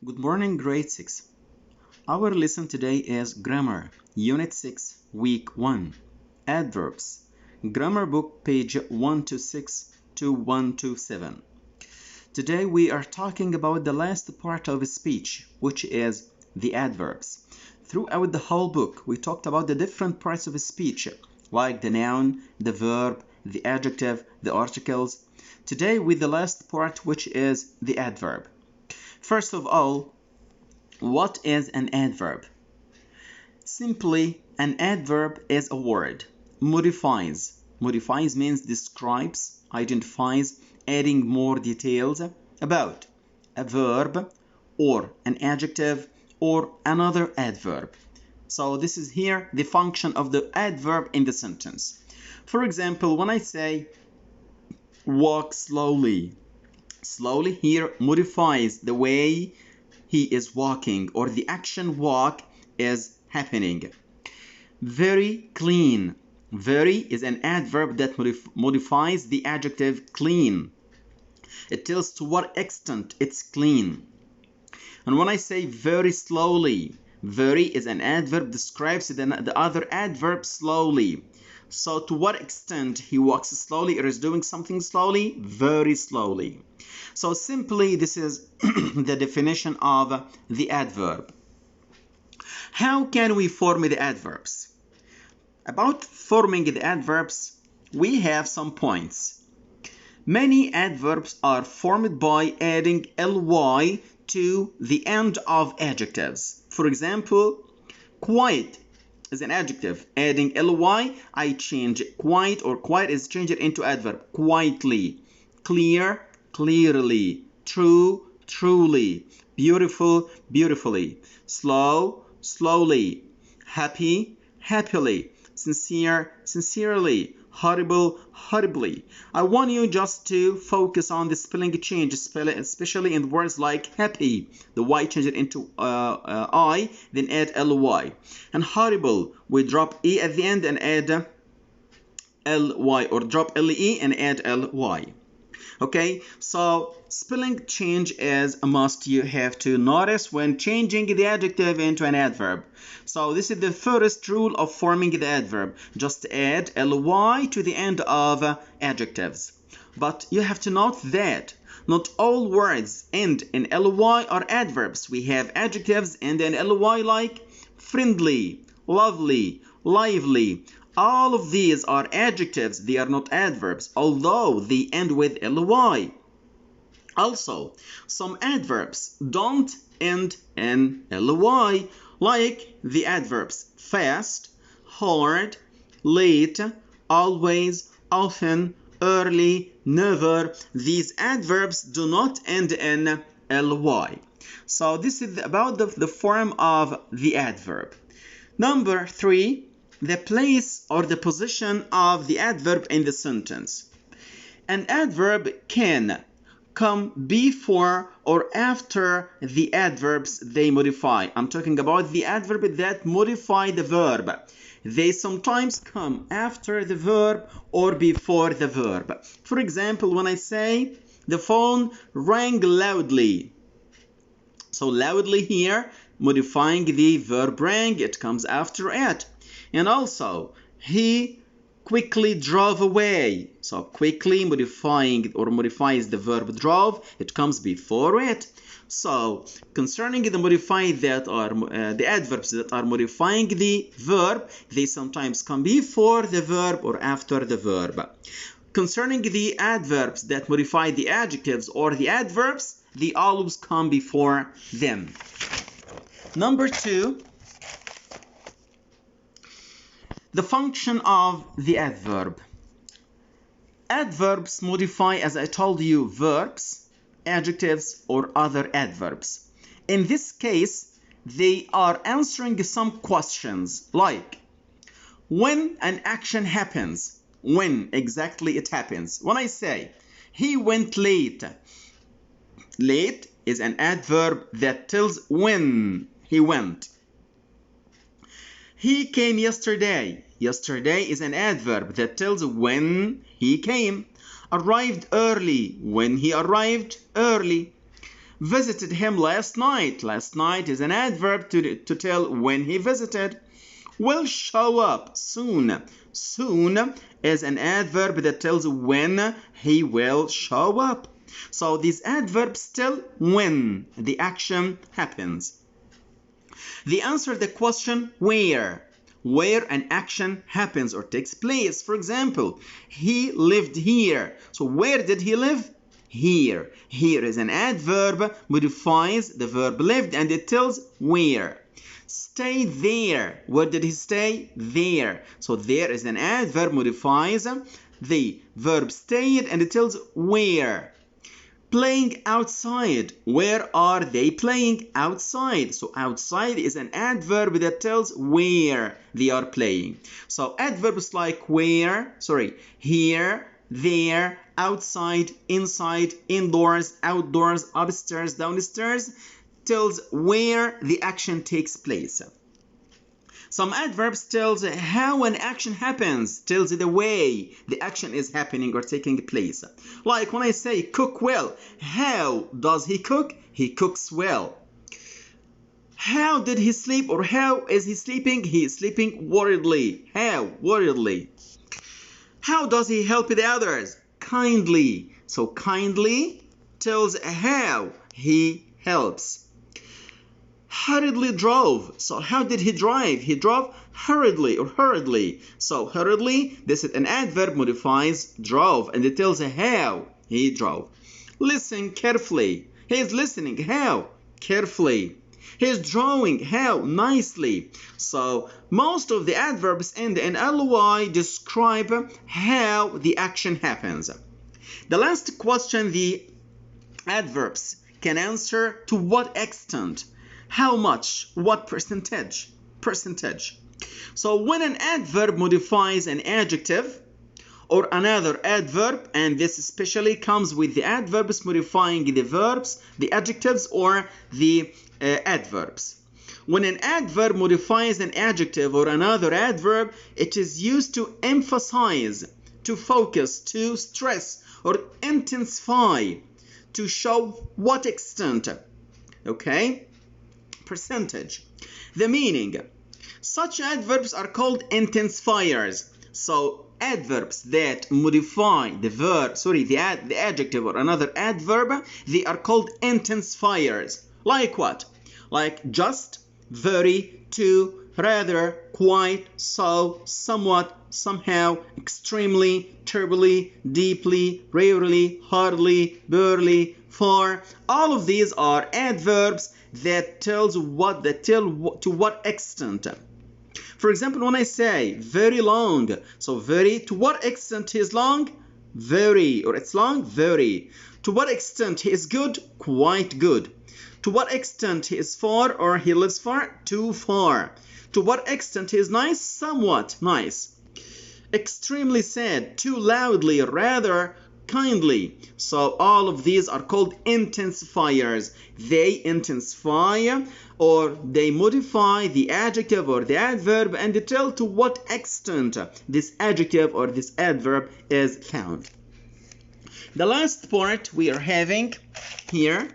Good morning, grade 6. Our lesson today is Grammar, Unit 6, Week 1. Adverbs. Grammar book, page 126 to 127. Today we are talking about the last part of speech, which is the adverbs. Throughout the whole book, we talked about the different parts of speech, like the noun, the verb, the adjective, the articles. Today with the last part, which is the adverb. First of all, what is an adverb? Simply, an adverb is a word. Modifies. Modifies means describes, identifies, adding more details about a verb or an adjective or another adverb. So this is here the function of the adverb in the sentence. For example, when I say walk slowly, slowly here modifies the way he is walking, or the action walk is happening. Very clean. Very is an adverb that modifies the adjective clean. It tells to what extent it's clean. And when I say very slowly, very is an adverb describes the other adverb slowly. So to what extent he walks slowly or is doing something slowly? Very slowly. So simply this is the definition of the adverb. How can we form the adverbs? About forming the adverbs, we have some points. Many adverbs are formed by adding ly to the end of adjectives. For example, quiet is an adjective. Adding ly, I change quiet, or quiet is changed into adverb. Quietly. Clear, clearly. True, truly. Beautiful, beautifully. Slow, slowly. Happy, happily. Sincere, sincerely. Horrible, horribly. I want you just to focus on the spelling change, especially in words like happy. The y change it into I, then add ly. And horrible, we drop e at the end and add ly, or drop le and add ly. Okay, so spelling change is a must. You have to notice when changing the adjective into an adverb. So this is the first rule of forming the adverb. Just add ly to the end of adjectives. But you have to note that not all words end in ly are adverbs. We have adjectives end in ly like friendly, lovely, lively. All of these are adjectives, they are not adverbs, although they end with ly. Also, some adverbs don't end in ly, like the adverbs fast, hard, late, always, often, early, never. These adverbs do not end in ly. So this is about the form of the adverb. Number 3. The place or the position of the adverb in the sentence. An adverb can come before or after the adverbs they modify. I'm talking about the adverb that modify the verb. They sometimes come after the verb or before the verb. For example, when I say the phone rang loudly. So loudly here, modifying the verb rang, it comes after it. And also, he quickly drove away. So quickly modifying or modifies the verb drove, it comes before it. So concerning the modified that are the adverbs that are modifying the verb, they sometimes come before the verb or after the verb. Concerning the adverbs that modify the adjectives or the adverbs, they always come before them. Number 2. The function of the adverb. Adverbs modify, as I told you, verbs, adjectives, or other adverbs. In this case, they are answering some questions like when an action happens, when exactly it happens. When I say he went late, late is an adverb that tells when he went. He came yesterday. Yesterday is an adverb that tells when he came. Arrived early. When he arrived early. visited him last night. Last night is an adverb to tell when he visited. Will show up soon. Soon is an adverb that tells when he will show up. So these adverbs tell when the action happens. They answer the question where an action happens or takes place. For example, he lived here. So where did he live? Here. Here is an adverb, modifies the verb lived, and it tells where. Stay there. Where did he stay? There. So there is an adverb, modifies the verb stayed, and it tells where. Playing outside. Where are they playing? Outside. So outside is an adverb that tells where they are playing. So adverbs like where, here, there, outside, inside, indoors, outdoors, upstairs, downstairs tells where the action takes place. Some adverbs tells how an action happens, tells the way the action is happening or taking place. Like when I say cook well, how does he cook? He cooks well. How did he sleep or how is he sleeping? He is sleeping worriedly. How? Worriedly. How does he help the others? Kindly. So kindly tells how he helps. Hurriedly drove. So how did he drive? He drove hurriedly or hurriedly. So hurriedly, this is an adverb, modifies drove, and it tells how he drove. Listen carefully. He is listening. How? Carefully. He is drawing. How? Nicely. So most of the adverbs end in ly describe how the action happens. The last question the adverbs can answer: to what extent, how much, what percentage. So when an adverb modifies an adjective or another adverb, and this especially comes with the adverbs modifying the verbs, the adjectives, or the adverbs. When an adverb modifies an adjective or another adverb, it is used to emphasize, to focus, to stress, or intensify, to show what extent. Okay? Percentage. The meaning. Such adverbs are called intensifiers. So adverbs that modify the verb, the adjective or another adverb, they are called intensifiers. Like what? Like just, very, to, rather, quite, so, somewhat, somehow, extremely, terribly, deeply, rarely, hardly, barely, far. All of these are adverbs that tell to what extent. For example, when I say very long, so very, to what extent he is long? Very, or it's long? Very. To what extent he is good? Quite good. To what extent he is far or he lives far? Too far. To what extent he is nice? Somewhat nice. Extremely sad, too loudly, rather kindly. So all of these are called intensifiers. They intensify or they modify the adjective or the adverb and they tell to what extent this adjective or this adverb is found. The last part we are having here,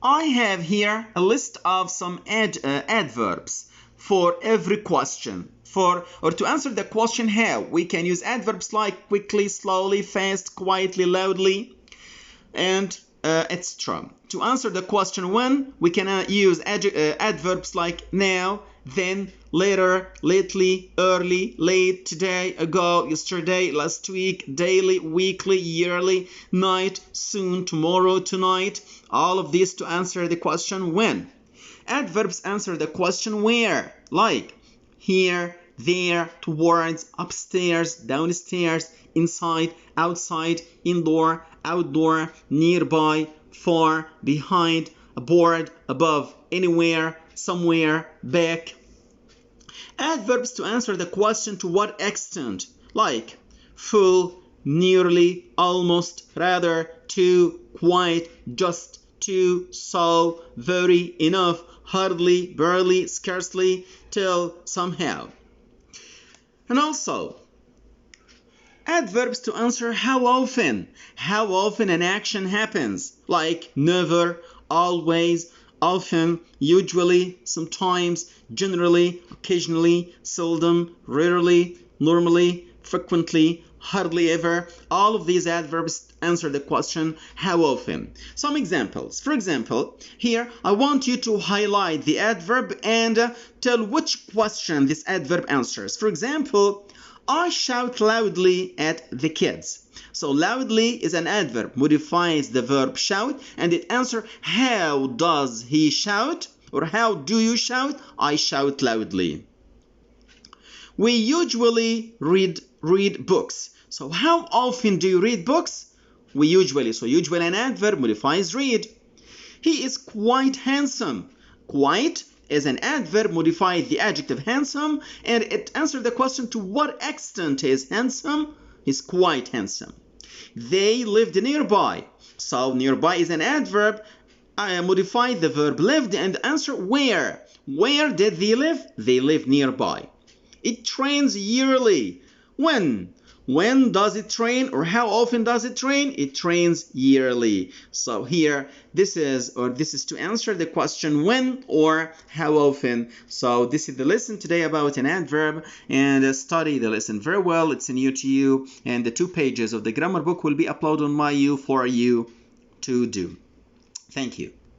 I have here a list of some adverbs for every question. To answer the question how, we can use adverbs like quickly, slowly, fast, quietly, loudly, and etc. To answer the question when, we can use adverbs like now, then, later, lately, early, late, today, ago, yesterday, last week, daily, weekly, yearly, night, soon, tomorrow, tonight. All of these to answer the question when. Adverbs answer the question where, like here, there, towards, upstairs, downstairs, inside, outside, indoor, outdoor, nearby, far, behind, aboard, above, anywhere, somewhere, back. Adverbs to answer the question to what extent, like full, nearly, almost, rather, to, quite, just, to, so, very, enough, hardly, barely, scarcely, till, somehow. And also, adverbs to answer how often an action happens, like never, always, often, usually, sometimes, generally, occasionally, seldom, rarely, normally, frequently, hardly ever. All of these adverbs answer the question how often. Some examples. For example, here I want you to highlight the adverb and tell which question this adverb answers. For example, I shout loudly at the kids. So loudly is an adverb, modifies the verb shout, and it answers how does he shout, or how do you shout? I shout loudly. We usually read books. So how often do you read books? We usually. So usually an adverb modifies read. He is quite handsome. Quite is an adverb modified the adjective handsome, and it answers the question to what extent is handsome? He's quite handsome. They lived nearby. So nearby is an adverb modified the verb lived and answer where. Where did they live? They live nearby. It trains yearly. When? When does it train, or how often does it train? It trains yearly. So here, this is to answer the question when or how often. So this is the lesson today about an adverb, and study the lesson very well. It's new to you, and the 2 pages of the grammar book will be uploaded on my for you to do. Thank you.